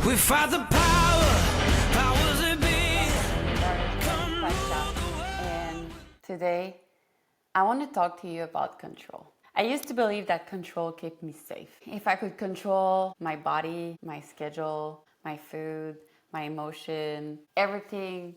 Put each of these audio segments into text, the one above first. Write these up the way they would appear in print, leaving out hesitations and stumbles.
We fight the powers that be. And today, I want to talk to you about control. I used to believe that control kept me safe. If I could control my body, my schedule, my food, my emotion, everything,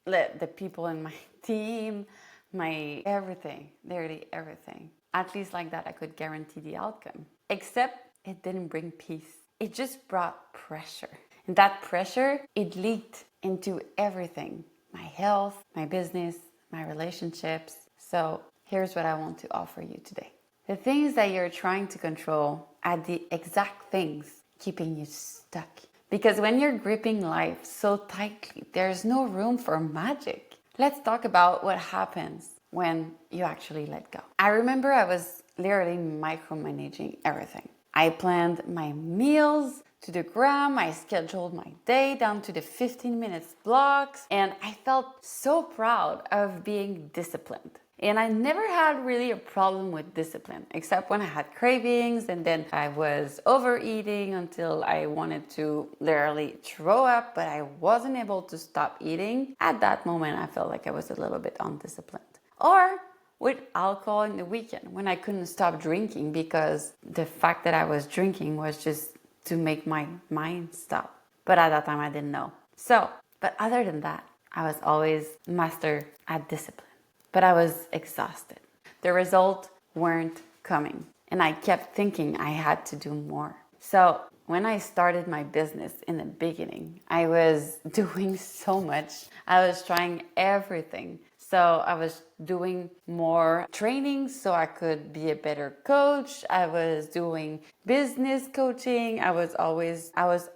the people in my team, my everything, literally everything. At least like that, I could guarantee the outcome. Except it didn't bring peace. It just brought pressure. And that pressure, it leaked into everything. My health, my business, my relationships. So here's what I want to offer you today. The things that you're trying to control are the exact things keeping you stuck. Because when you're gripping life so tightly, there's no room for magic. Let's talk about what happens when you actually let go. I remember I was literally micromanaging everything. I planned my meals to the gram. I scheduled my day down to the 15 minutes blocks. And I felt so proud of being disciplined. And I never had really a problem with discipline, except when I had cravings and then I was overeating until I wanted to literally throw up, but I wasn't able to stop eating. At that moment, I felt like I was a little bit undisciplined. Or with alcohol in the weekend, when I couldn't stop drinking because the fact that I was drinking was just to make my mind stop. But at that time, I didn't know. But other than that, I was always master at discipline. But I was exhausted. The results weren't coming. And I kept thinking I had to do more. So when I started my business in the beginning, I was doing so much. I was trying everything. So I was doing more training so I could be a better coach. I was doing business coaching. I was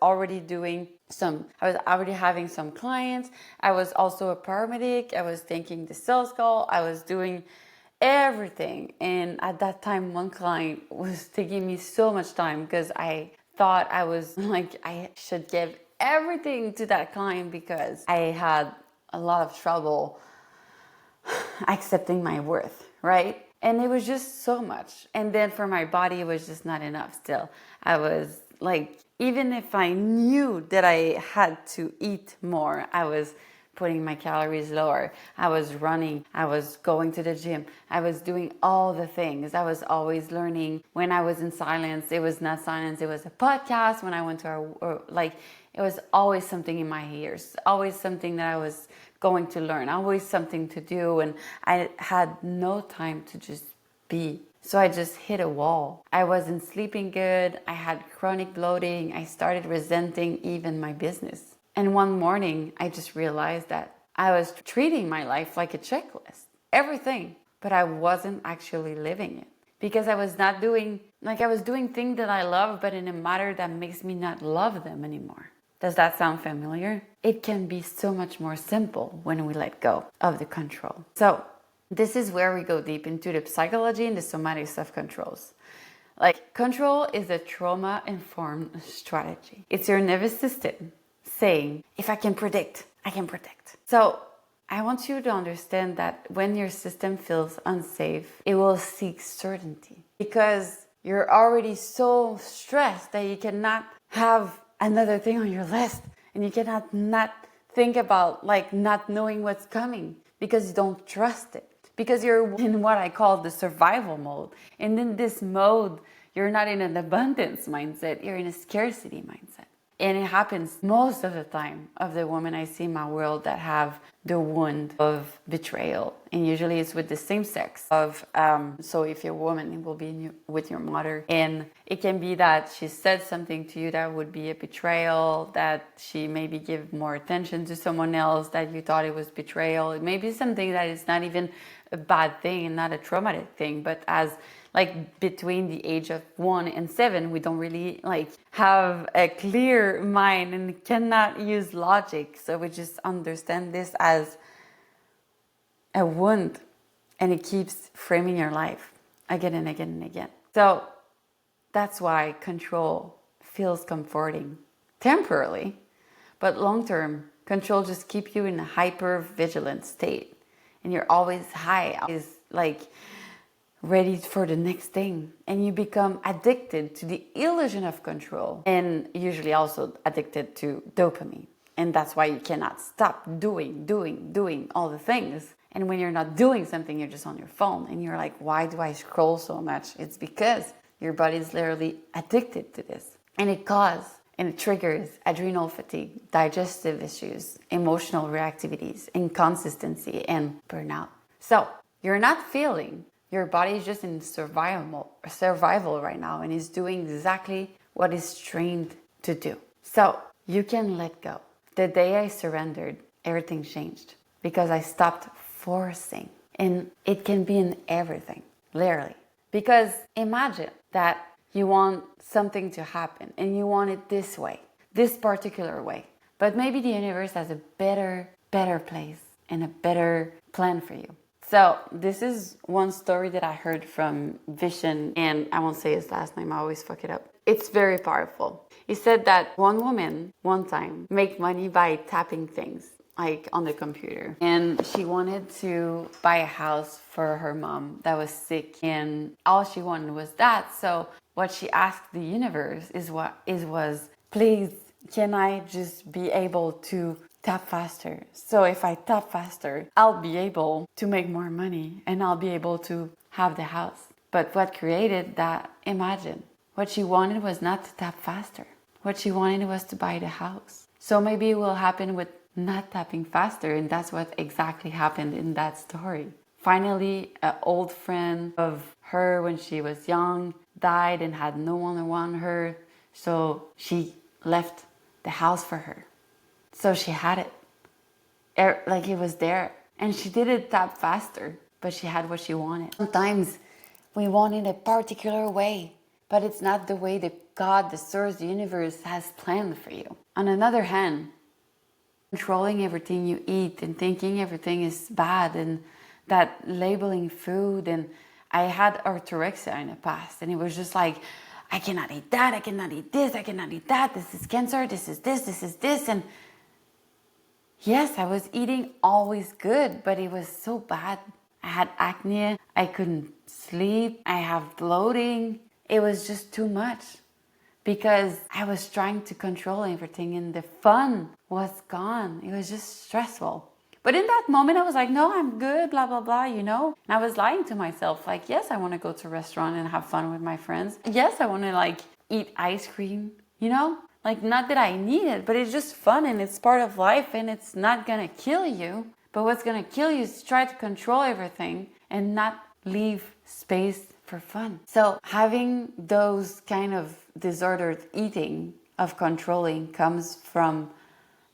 already having some clients. I was also a paramedic. I was taking the sales call. I was doing everything. And at that time, one client was taking me so much time because I thought I was like, I should give everything to that client because I had a lot of trouble accepting my worth, right? And it was just so much. And then for my body, it was just not enough still. I was like, even if I knew that I had to eat more, I was putting my calories lower. I was running. I was going to the gym. I was doing all the things. I was always learning. When I was in silence, it was not silence. It was a podcast. When I went to it was always something in my ears. Always something that I was going to learn. Always something to do. And I had no time to just be. So I just hit a wall. I wasn't sleeping good. I had chronic bloating. I started resenting even my business. And one morning, I just realized that I was treating my life like a checklist. Everything. But I wasn't actually living it. Because I was doing things that I love, but in a manner that makes me not love them anymore. Does that sound familiar? It can be so much more simple when we let go of the control. So this is where we go deep into the psychology and the somatic self-controls. Like, control is a trauma-informed strategy. It's your nervous system saying, if I can predict, I can protect. So I want you to understand that when your system feels unsafe, it will seek certainty. Because you're already so stressed that you cannot have another thing on your list. And you cannot not think about like not knowing what's coming because you don't trust it. Because you're in what I call the survival mode. And in this mode, you're not in an abundance mindset, you're in a scarcity mindset. And it happens most of the time of the women I see in my world that have the wound of betrayal. And usually it's with the same sex so if you're a woman, it will be with your mother. And it can be that she said something to you that would be a betrayal, that she maybe give more attention to someone else, that you thought it was betrayal. It may be something that is not even a bad thing and not a traumatic thing, but as like between the age of 1 and 7, we don't really like have a clear mind and cannot use logic. So we just understand this as a wound, and it keeps framing your life again and again and again. So that's why control feels comforting temporarily, but long term, control just keeps you in a hyper vigilant state. And you're always high, always like ready for the next thing. And you become addicted to the illusion of control, and usually also addicted to dopamine. And that's why you cannot stop doing all the things. And when you're not doing something, you're just on your phone and you're like, why do I scroll so much? It's because your body is literally addicted to this. And it triggers adrenal fatigue, digestive issues, emotional reactivities, inconsistency, and burnout. So you're not feeling. Your body is just in survival right now and is doing exactly what it's trained to do. So you can let go. The day I surrendered, everything changed because I stopped forcing. And it can be in everything, literally. Because imagine that you want something to happen and you want it this way, this particular way. But maybe the universe has a better place and a better plan for you. So this is one story that I heard from Vishen, and I won't say his last name, I always fuck it up. It's very powerful. He said that one woman, one time, make money by tapping things, like on the computer. And she wanted to buy a house for her mom that was sick, and all she wanted was that. So what she asked the universe was, please, can I just be able to tap faster? So if I tap faster, I'll be able to make more money and I'll be able to have the house. But what created that, imagine, what she wanted was not to tap faster. What she wanted was to buy the house. So maybe it will happen with not tapping faster, and that's what exactly happened in that story. Finally, an old friend of her when she was young died and had no one around her, so she left the house for her. So she had it. Like it was there. And she didn't tap faster, but she had what she wanted. Sometimes we want it a particular way, but it's not the way that God, the source, the universe has planned for you. On another hand, controlling everything you eat and thinking everything is bad, and that labeling food, and I had orthorexia in the past, and it was just like, I cannot eat that, I cannot eat this, I cannot eat that, this is cancer, this is this, and yes, I was eating always good, but it was so bad. I had acne, I couldn't sleep, I have bloating, it was just too much. Because I was trying to control everything and the fun was gone. It was just stressful. But in that moment, I was like, no, I'm good, blah, blah, blah, you know? And I was lying to myself, like, yes, I want to go to a restaurant and have fun with my friends. Yes, I want to, like, eat ice cream, you know? Like, not that I need it, but it's just fun and it's part of life and it's not going to kill you. But what's going to kill you is to try to control everything and not leave space for fun. So having those kind of disordered eating of controlling comes from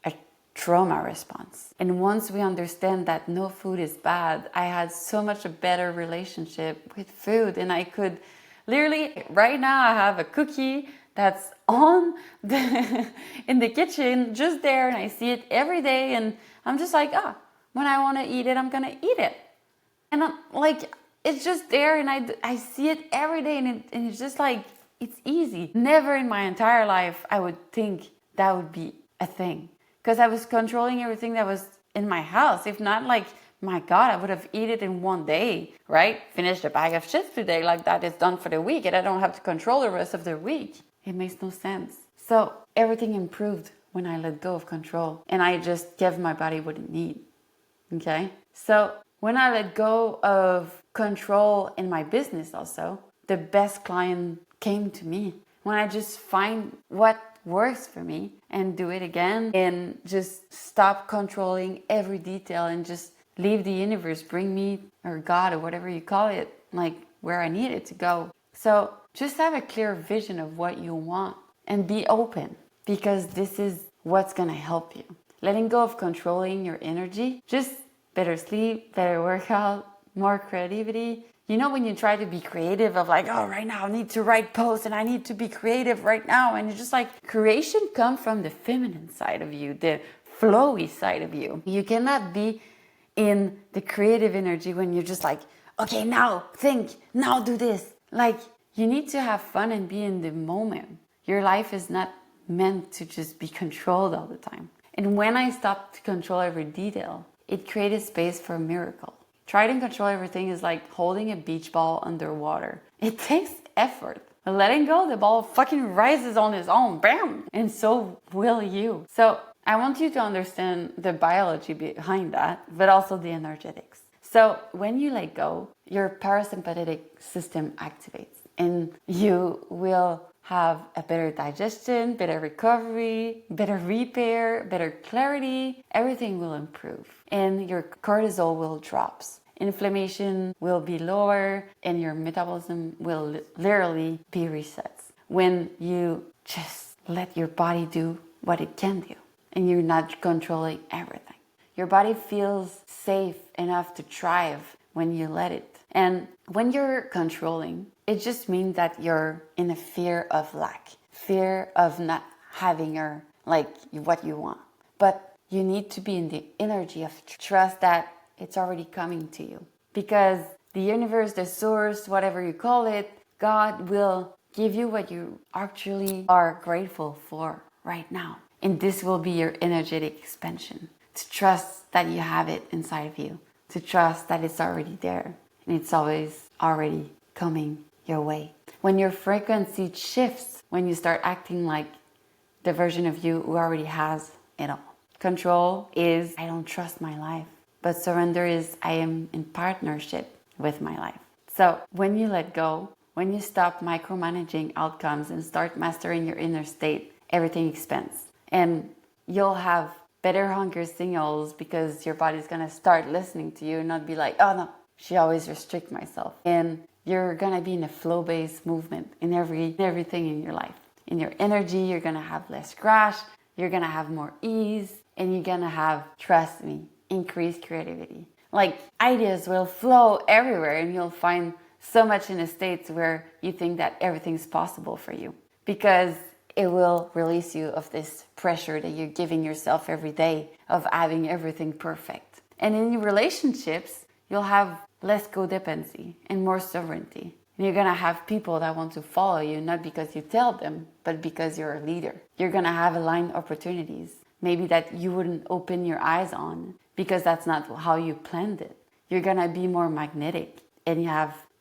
a trauma response. And once we understand that no food is bad, I had so much a better relationship with food, and I could literally, right now I have a cookie that's on in the kitchen, just there, and I see it every day, and I'm just like, when I want to eat it, I'm gonna eat it. And I'm like, it's just there, and I see it every day, and it's just like, it's easy. Never in my entire life I would think that would be a thing, because I was controlling everything that was in my house. If not, like, my God, I would have eaten it in one day, right? Finished a bag of chips today, like that is done for the week, and I don't have to control the rest of the week. It makes no sense. So everything improved when I let go of control, and I just gave my body what it needed. Okay? So when I let go of control in my business also, the best client came to me. When I just find what works for me and do it again, and just stop controlling every detail and just leave the universe bring me, or God, or whatever you call it, like where I need it to go. So just have a clear vision of what you want and be open, because this is what's gonna help you. Letting go of controlling your energy, just better sleep, better workout, more creativity. You know, when you try to be creative of like, oh, right now I need to write posts and I need to be creative right now. And you're just like, creation comes from the feminine side of you, the flowy side of you. You cannot be in the creative energy when you're just like, okay, now think, now do this. Like, you need to have fun and be in the moment. Your life is not meant to just be controlled all the time. And when I stopped to control every detail, it created space for a miracle. Trying to control everything is like holding a beach ball underwater. It takes effort. But letting go, the ball fucking rises on its own. Bam! And so will you. So I want you to understand the biology behind that, but also the energetics. So when you let go, your parasympathetic system activates and you will have a better digestion, better recovery, better repair, better clarity. Everything will improve and your cortisol will drop. Inflammation will be lower and your metabolism will literally be reset. When you just let your body do what it can do and you're not controlling everything. Your body feels safe enough to thrive when you let it. And when you're controlling, it just means that you're in a fear of lack, fear of not having what you want. But you need to be in the energy of trust that it's already coming to you. Because the universe, the source, whatever you call it, God will give you what you actually are grateful for right now. And this will be your energetic expansion. To trust that you have it inside of you. To trust that it's already there. And it's always already coming your way. When your frequency shifts, when you start acting like the version of you who already has it all. Control is, I don't trust my life. But surrender is, I am in partnership with my life. So when you let go, when you stop micromanaging outcomes and start mastering your inner state, everything expands. And you'll have better hunger signals because your body's going to start listening to you and not be like, oh no, she always restrict myself. And you're going to be in a flow-based movement in everything in your life. In your energy, you're going to have less crash, you're going to have more ease, and you're going to have, trust me, increased creativity. Like ideas will flow everywhere and you'll find so much in a state where you think that everything's possible for you because it will release you of this pressure that you're giving yourself every day of having everything perfect. And in your relationships, you'll have less codependency and more sovereignty. And you're going to have people that want to follow you, not because you tell them, but because you're a leader. You're going to have aligned opportunities, maybe that you wouldn't open your eyes on because that's not how you planned it. You're going to be more magnetic and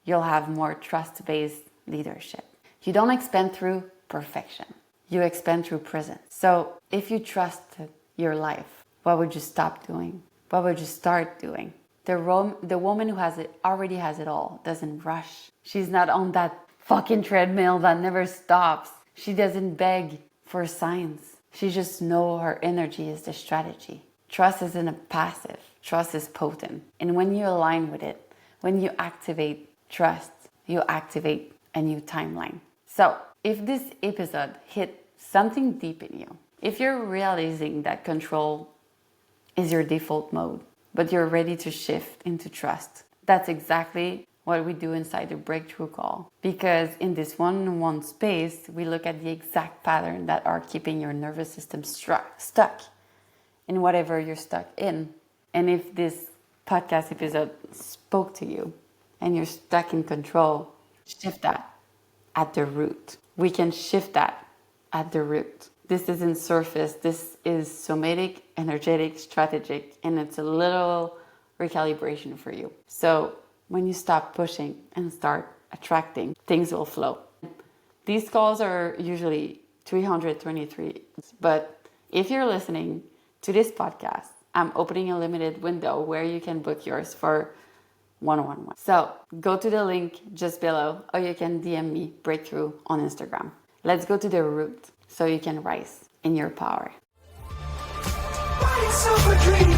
you'll have more trust-based leadership. You don't expand through perfection. You expand through presence. So if you trusted your life, what would you stop doing? What would you start doing? The woman who already has it all doesn't rush. She's not on that fucking treadmill that never stops. She doesn't beg for signs. She just knows her energy is the strategy. Trust isn't a passive. Trust is potent. And when you align with it, when you activate trust, you activate a new timeline. So if this episode hit something deep in you, if you're realizing that control is your default mode, but you're ready to shift into trust, that's exactly what we do inside the breakthrough call. Because in this one-on-one space, we look at the exact pattern that are keeping your nervous system stuck in whatever you're stuck in. And if this podcast episode spoke to you and you're stuck in control, shift that at the root. We can shift that at the root. This isn't surface. This is somatic, energetic, strategic, and it's a little recalibration for you. So when you stop pushing and start attracting, things will flow. These calls are usually 323, but if you're listening to this podcast, I'm opening a limited window where you can book yours for one-on-one. So go to the link just below, or you can DM me Breakthrough on Instagram. Let's go to the root so you can rise in your power. Buy yourself a dream.